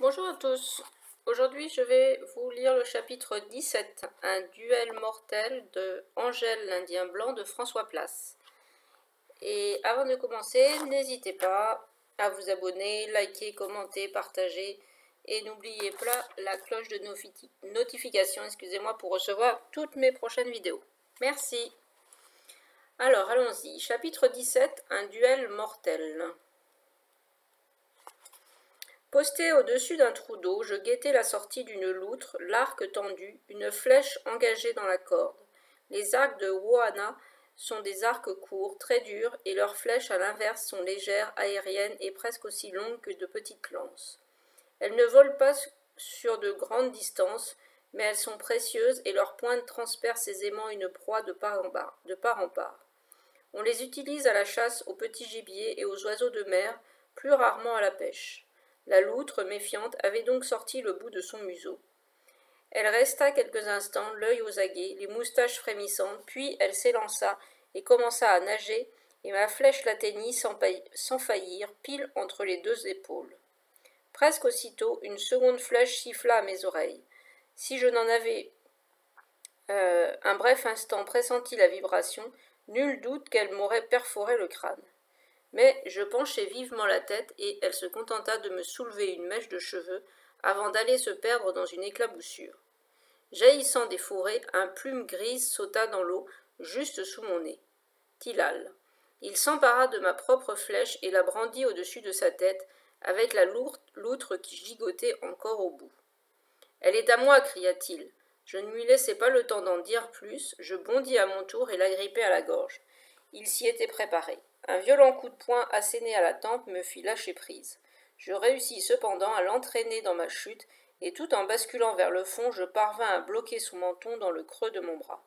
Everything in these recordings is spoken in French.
Bonjour à tous. Aujourd'hui, je vais vous lire le chapitre 17, un duel mortel de Angèle l'Indien blanc de François Place. Et avant de commencer, n'hésitez pas à vous abonner, liker, commenter, partager et n'oubliez pas la cloche de notification, pour recevoir toutes mes prochaines vidéos. Merci. Alors, allons-y. Chapitre 17, un duel mortel. Posté au-dessus d'un trou d'eau, je guettais la sortie d'une loutre, l'arc tendu, une flèche engagée dans la corde. Les arcs de Woana sont des arcs courts, très durs, et leurs flèches à l'inverse sont légères, aériennes et presque aussi longues que de petites lances. Elles ne volent pas sur de grandes distances, mais elles sont précieuses et leurs pointes transpercent aisément une proie de part en part. On les utilise à la chasse aux petits gibiers et aux oiseaux de mer, plus rarement à la pêche. La loutre, méfiante, avait donc sorti le bout de son museau. Elle resta quelques instants, l'œil aux aguets, les moustaches frémissantes, puis elle s'élança et commença à nager, et ma flèche l'atteignit sans faillir, pile entre les deux épaules. Presque aussitôt, une seconde flèche siffla à mes oreilles. Si je n'en avais un bref instant pressenti la vibration, nul doute qu'elle m'aurait perforé le crâne. Mais je penchai vivement la tête et elle se contenta de me soulever une mèche de cheveux avant d'aller se perdre dans une éclaboussure. Jaillissant des fourrés, un plume grise sauta dans l'eau juste sous mon nez. Tilal. Il s'empara de ma propre flèche et la brandit au-dessus de sa tête avec la loutre qui gigotait encore au bout. Elle est à moi, cria-t-il. Je ne lui laissai pas le temps d'en dire plus, je bondis à mon tour et l'agrippai à la gorge. Il s'y était préparé. Un violent coup de poing asséné à la tempe me fit lâcher prise. Je réussis cependant à l'entraîner dans ma chute, et tout en basculant vers le fond, je parvins à bloquer son menton dans le creux de mon bras.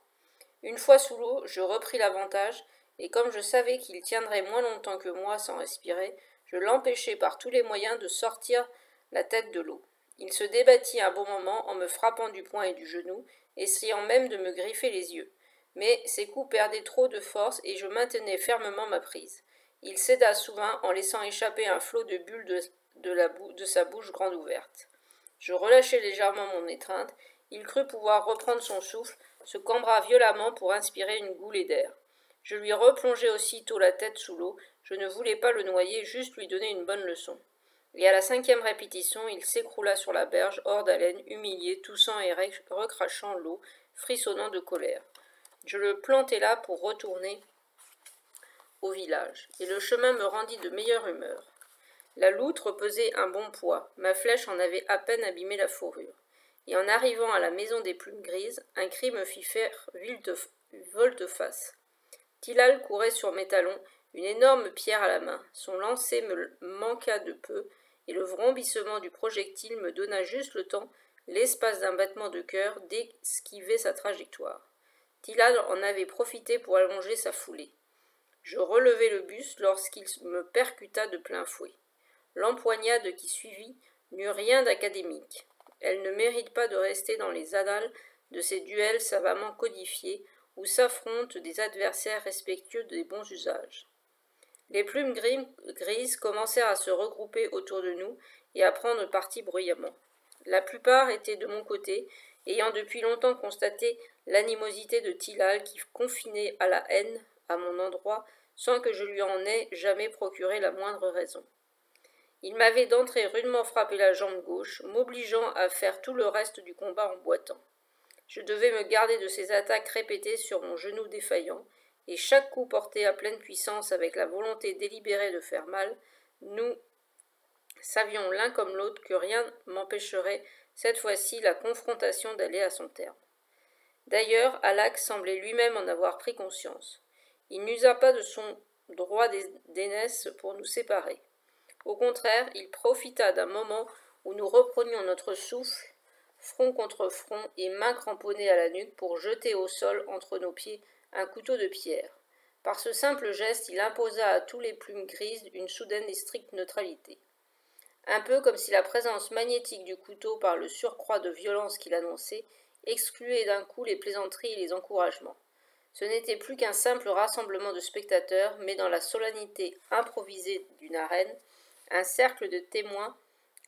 Une fois sous l'eau, je repris l'avantage, et comme je savais qu'il tiendrait moins longtemps que moi sans respirer, je l'empêchai par tous les moyens de sortir la tête de l'eau. Il se débattit un bon moment en me frappant du poing et du genou, essayant même de me griffer les yeux. Mais ses coups perdaient trop de force et je maintenais fermement ma prise. Il céda souvent en laissant échapper un flot de bulles de sa bouche grande ouverte. Je relâchai légèrement mon étreinte. Il crut pouvoir reprendre son souffle, se cambra violemment pour inspirer une goulée d'air. Je lui replongeai aussitôt la tête sous l'eau. Je ne voulais pas le noyer, juste lui donner une bonne leçon. Et à la 5e répétition, il s'écroula sur la berge, hors d'haleine, humilié, toussant et recrachant l'eau, frissonnant de colère. Je le plantai là pour retourner au village, et le chemin me rendit de meilleure humeur. La loutre pesait un bon poids, ma flèche en avait à peine abîmé la fourrure, et en arrivant à la maison des plumes grises, un cri me fit faire volte-face. Tilal courait sur mes talons, une énorme pierre à la main. Son lancer me manqua de peu, et le vrombissement du projectile me donna juste le temps, l'espace d'un battement de cœur, d'esquiver sa trajectoire. Tilal en avait profité pour allonger sa foulée. Je relevai le buste lorsqu'il me percuta de plein fouet. L'empoignade qui suivit n'eut rien d'académique. Elle ne mérite pas de rester dans les annales de ces duels savamment codifiés où s'affrontent des adversaires respectueux des bons usages. Les plumes grises commencèrent à se regrouper autour de nous et à prendre parti bruyamment. La plupart étaient de mon côté, ayant depuis longtemps constaté l'animosité de Tilal qui confinait à la haine à mon endroit sans que je lui en aie jamais procuré la moindre raison. Il m'avait d'entrée rudement frappé la jambe gauche, m'obligeant à faire tout le reste du combat en boitant. Je devais me garder de ces attaques répétées sur mon genou défaillant, et chaque coup porté à pleine puissance avec la volonté délibérée de faire mal, nous savions l'un comme l'autre que rien m'empêcherait cette fois-ci la confrontation d'aller à son terme. D'ailleurs, Alak semblait lui-même en avoir pris conscience. Il n'usa pas de son droit d'aînesse pour nous séparer. Au contraire, il profita d'un moment où nous reprenions notre souffle, front contre front et main cramponnée à la nuque pour jeter au sol entre nos pieds un couteau de pierre. Par ce simple geste, il imposa à tous les plumes grises une soudaine et stricte neutralité. Un peu comme si la présence magnétique du couteau par le surcroît de violence qu'il annonçait excluait d'un coup les plaisanteries et les encouragements. Ce n'était plus qu'un simple rassemblement de spectateurs, mais dans la solennité improvisée d'une arène, un cercle de témoins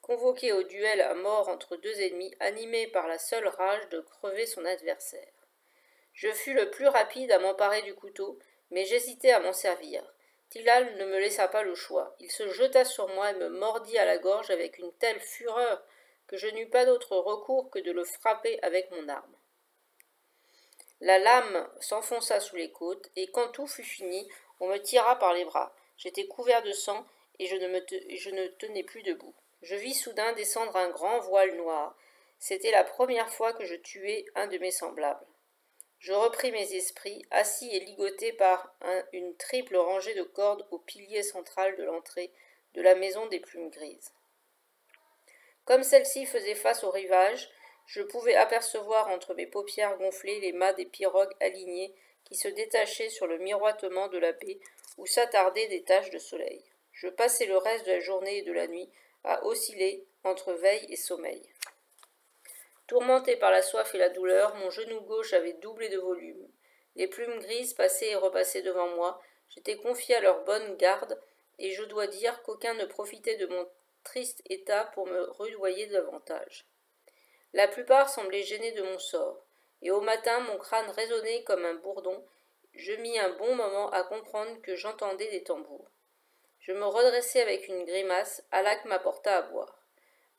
convoqué au duel à mort entre deux ennemis, animé par la seule rage de crever son adversaire. Je fus le plus rapide à m'emparer du couteau, mais j'hésitais à m'en servir. Tilal ne me laissa pas le choix. Il se jeta sur moi et me mordit à la gorge avec une telle fureur que je n'eus pas d'autre recours que de le frapper avec mon arme. La lame s'enfonça sous les côtes, et quand tout fut fini, on me tira par les bras. J'étais couvert de sang, et je ne tenais plus debout. Je vis soudain descendre un grand voile noir. C'était la première fois que je tuais un de mes semblables. Je repris mes esprits, assis et ligoté par une triple rangée de cordes au pilier central de l'entrée de la maison des plumes grises. Comme celle-ci faisait face au rivage, je pouvais apercevoir entre mes paupières gonflées les mâts des pirogues alignées qui se détachaient sur le miroitement de la baie où s'attardaient des taches de soleil. Je passai le reste de la journée et de la nuit à osciller entre veille et sommeil. Tourmenté par la soif et la douleur, mon genou gauche avait doublé de volume. Les plumes grises passaient et repassaient devant moi. J'étais confié à leur bonne garde, et je dois dire qu'aucun ne profitait de mon triste état pour me rudoyer davantage. La plupart semblaient gênés de mon sort, et au matin mon crâne résonnait comme un bourdon. Je mis un bon moment à comprendre que j'entendais des tambours. Je me redressai avec une grimace. Alak m'apporta à boire.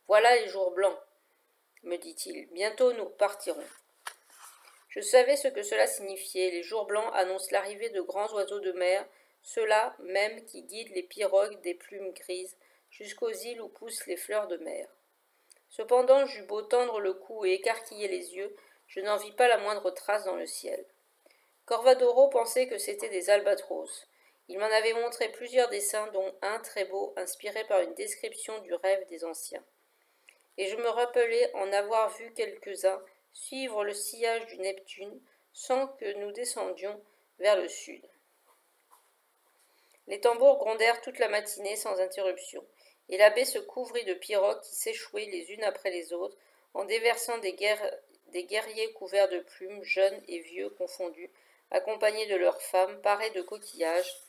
Voilà les jours blancs, me dit-il. Bientôt nous partirons. Je savais ce que cela signifiait. Les jours blancs annoncent l'arrivée de grands oiseaux de mer, ceux-là même qui guident les pirogues des plumes grises jusqu'aux îles où poussent les fleurs de mer. Cependant, j'eus beau tendre le cou et écarquiller les yeux, je n'en vis pas la moindre trace dans le ciel. Corvadoro pensait que c'étaient des albatros. Il m'en avait montré plusieurs dessins, dont un très beau, inspiré par une description du rêve des anciens. Et je me rappelais en avoir vu quelques-uns suivre le sillage du Neptune sans que nous descendions vers le sud. Les tambours grondèrent toute la matinée sans interruption, et la baie se couvrit de pirogues qui s'échouaient les unes après les autres en déversant des guerriers couverts de plumes, jeunes et vieux confondus, accompagnés de leurs femmes parées de coquillages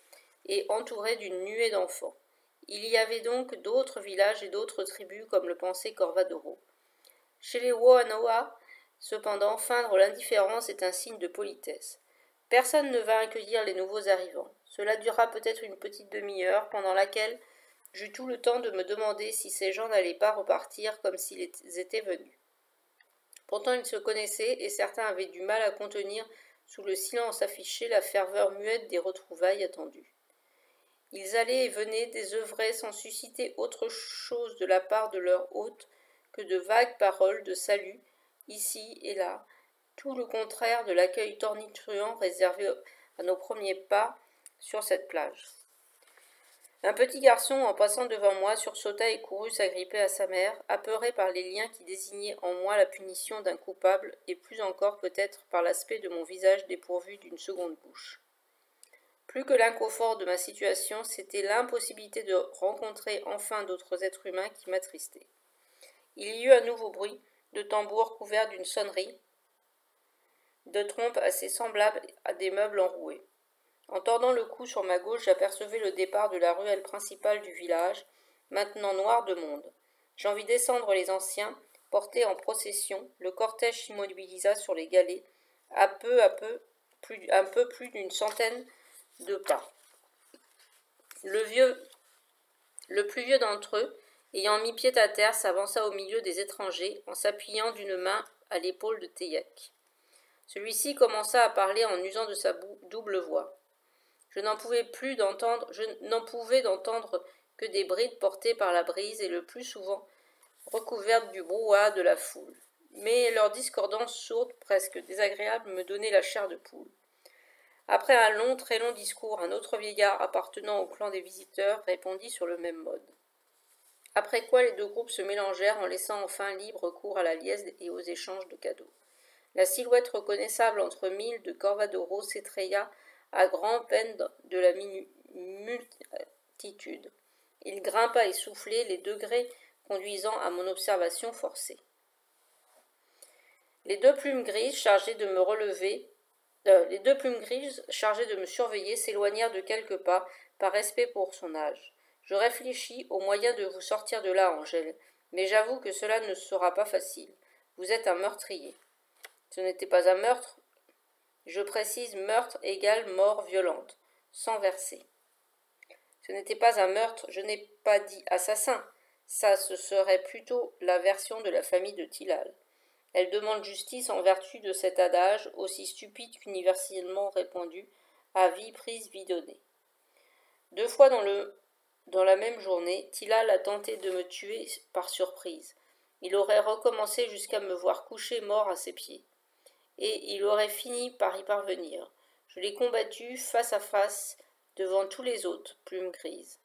et entourés d'une nuée d'enfants. Il y avait donc d'autres villages et d'autres tribus, comme le pensait Corvadoro. Chez les Woanoa, cependant, feindre l'indifférence est un signe de politesse. Personne ne vint accueillir les nouveaux arrivants. Cela dura peut-être une petite demi-heure, pendant laquelle j'eus tout le temps de me demander si ces gens n'allaient pas repartir comme s'ils étaient venus. Pourtant ils se connaissaient, et certains avaient du mal à contenir, sous le silence affiché, la ferveur muette des retrouvailles attendues. Ils allaient et venaient, désœuvrés, sans susciter autre chose de la part de leur hôte que de vagues paroles de salut, ici et là, tout le contraire de l'accueil tornitruant réservé à nos premiers pas sur cette plage. Un petit garçon, en passant devant moi, sursauta et courut s'agripper à sa mère, apeuré par les liens qui désignaient en moi la punition d'un coupable, et plus encore peut-être par l'aspect de mon visage dépourvu d'une seconde bouche. Plus que l'inconfort de ma situation, c'était l'impossibilité de rencontrer enfin d'autres êtres humains qui m'attristaient. Il y eut un nouveau bruit de tambour couvert d'une sonnerie de trompe assez semblable à des meubles enroués. En tordant le cou sur ma gauche, j'apercevais le départ de la ruelle principale du village, maintenant noire de monde. J'en vis descendre les anciens, portés en procession. Le cortège s'immobilisa sur les galets, un peu plus d'une centaine de pas. Le plus vieux d'entre eux, ayant mis pied à terre, s'avança au milieu des étrangers, en s'appuyant d'une main à l'épaule de Teyek. Celui-ci commença à parler en usant de sa double voix. Je n'en pouvais d'entendre que des brides portées par la brise et le plus souvent recouvertes du brouhaha de la foule. Mais leur discordance sourde, presque désagréable, me donnait la chair de poule. Après un long, très long discours, un autre vieillard appartenant au clan des visiteurs répondit sur le même mode. Après quoi les deux groupes se mélangèrent en laissant enfin libre cours à la liesse et aux échanges de cadeaux. La silhouette reconnaissable entre mille de Corvadoro s'étraya à grand-peine de la multitude. Il grimpa et soufflait, les degrés conduisant à mon observation forcée. Les deux plumes grises chargées de me surveiller s'éloignèrent de quelques pas, par respect pour son âge. Je réfléchis au moyen de vous sortir de là, Angèle, Mais j'avoue que cela ne sera pas facile. Vous êtes un meurtrier. Ce n'était pas un meurtre. Je précise, meurtre égale mort violente, sans verser. Ce n'était pas un meurtre, je n'ai pas dit assassin. Ça, ce serait plutôt la version de la famille de Tilal. Elle demande justice en vertu de cet adage, aussi stupide qu'universellement répandu, à vie prise, vie donnée. 2 fois dans la même journée, Tilal a tenté de me tuer par surprise. Il aurait recommencé jusqu'à me voir couché mort à ses pieds. Et il aurait fini par y parvenir. Je l'ai combattu face à face devant tous les autres, plumes grises.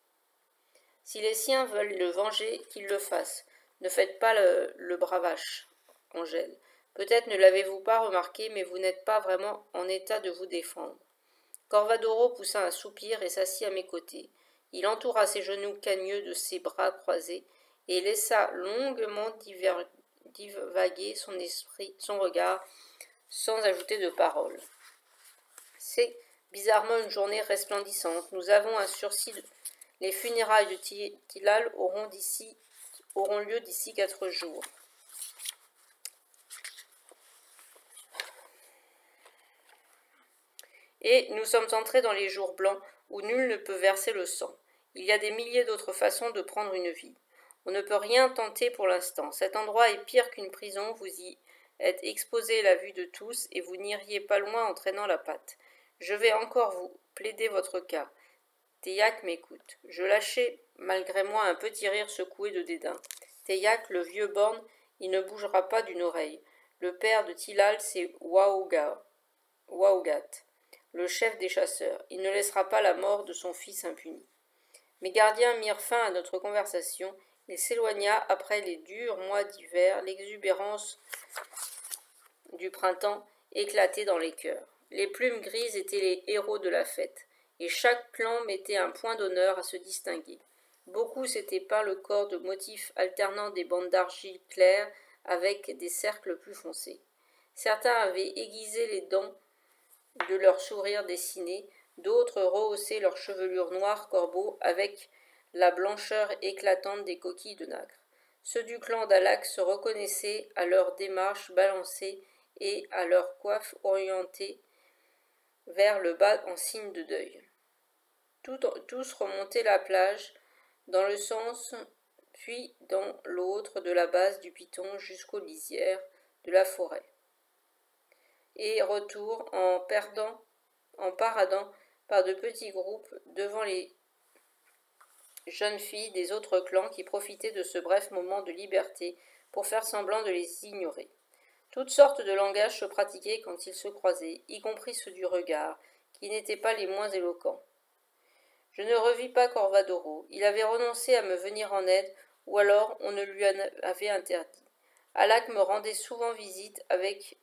Si les siens veulent le venger, qu'ils le fassent. Ne faites pas le bravache, Angèle. Peut-être ne l'avez-vous pas remarqué, mais vous n'êtes pas vraiment en état de vous défendre. Corvadoro poussa un soupir et s'assit à mes côtés. Il entoura ses genoux cagneux de ses bras croisés et laissa longuement divaguer son regard, sans ajouter de parole. C'est bizarrement une journée resplendissante. Nous avons un sursis. Les funérailles de Tilal auront lieu d'ici 4 jours. Et nous sommes entrés dans les jours blancs où nul ne peut verser le sang. Il y a des milliers d'autres façons de prendre une vie. On ne peut rien tenter pour l'instant. Cet endroit est pire qu'une prison, vous y êtes exposé à la vue de tous et vous n'iriez pas loin en traînant la patte. Je vais encore vous plaider votre cas. Théiac m'écoute. Je lâchai malgré moi un petit rire secoué de dédain. Théiac, le vieux borgne, il ne bougera pas d'une oreille. Le père de Tilal, c'est Waougat, le chef des chasseurs. Il ne laissera pas la mort de son fils impunie. Mes gardiens mirent fin à notre conversation. Il s'éloigna après les durs mois d'hiver, l'exubérance du printemps éclatait dans les cœurs. Les plumes grises étaient les héros de la fête, et chaque clan mettait un point d'honneur à se distinguer. Beaucoup s'étaient peint le corps de motifs alternant des bandes d'argile claire avec des cercles plus foncés. Certains avaient aiguisé les dents de leurs sourires dessinés, d'autres rehaussaient leur chevelure noire corbeau avec la blancheur éclatante des coquilles de nacre. Ceux du clan d'Alac se reconnaissaient à leur démarche balancée et à leur coiffe orientée vers le bas en signe de deuil. Tous remontaient la plage dans le sens puis dans l'autre de la base du piton jusqu'aux lisières de la forêt. Et retour en paradant par de petits groupes devant les jeunes filles des autres clans qui profitaient de ce bref moment de liberté pour faire semblant de les ignorer. Toutes sortes de langages se pratiquaient quand ils se croisaient, y compris ceux du regard, qui n'étaient pas les moins éloquents. Je ne revis pas Corvadoro. Il avait renoncé à me venir en aide, ou alors on ne lui en avait interdit. Alac me rendait souvent visite avec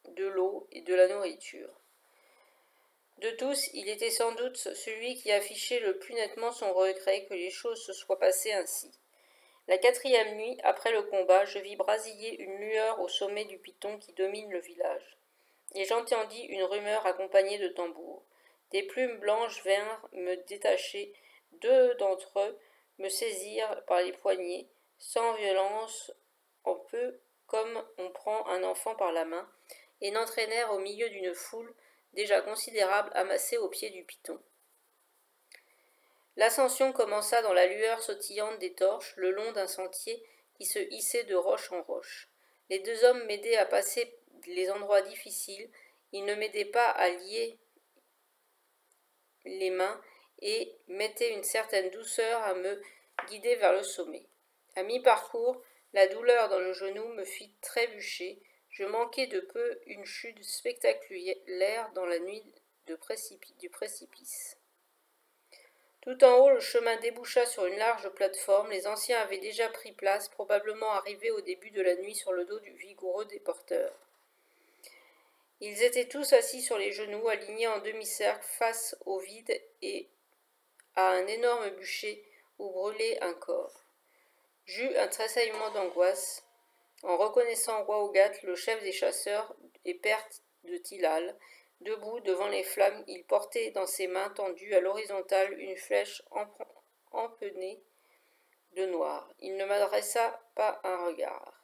de l'eau et de la nourriture. De tous, il était sans doute celui qui affichait le plus nettement son regret que les choses se soient passées ainsi. La 4e nuit, après le combat, je vis brasiller une lueur au sommet du piton qui domine le village. Et j'entendis une rumeur accompagnée de tambours. Des plumes blanches vinrent me détacher. 2 d'entre eux me saisirent par les poignets, sans violence, un peu comme on prend un enfant par la main, et n'entraînèrent au milieu d'une foule déjà considérable amassée au pied du piton. L'ascension commença dans la lueur sautillante des torches, le long d'un sentier qui se hissait de roche en roche. Les 2 hommes m'aidaient à passer les endroits difficiles, ils ne m'aidaient pas à lier les mains et mettaient une certaine douceur à me guider vers le sommet. À mi-parcours, la douleur dans le genou me fit trébucher. Je manquai de peu une chute spectaculaire dans la nuit du précipice. Tout en haut, le chemin déboucha sur une large plateforme. Les anciens avaient déjà pris place, probablement arrivés au début de la nuit sur le dos du vigoureux des porteurs. Ils étaient tous assis sur les genoux, alignés en demi-cercle face au vide et à un énorme bûcher où brûlait un corps. J'eus un tressaillement d'angoisse en reconnaissant Waougat, le chef des chasseurs et père de Tilal. Debout devant les flammes, il portait dans ses mains tendues à l'horizontale une flèche empennée de noir. Il ne m'adressa pas un regard.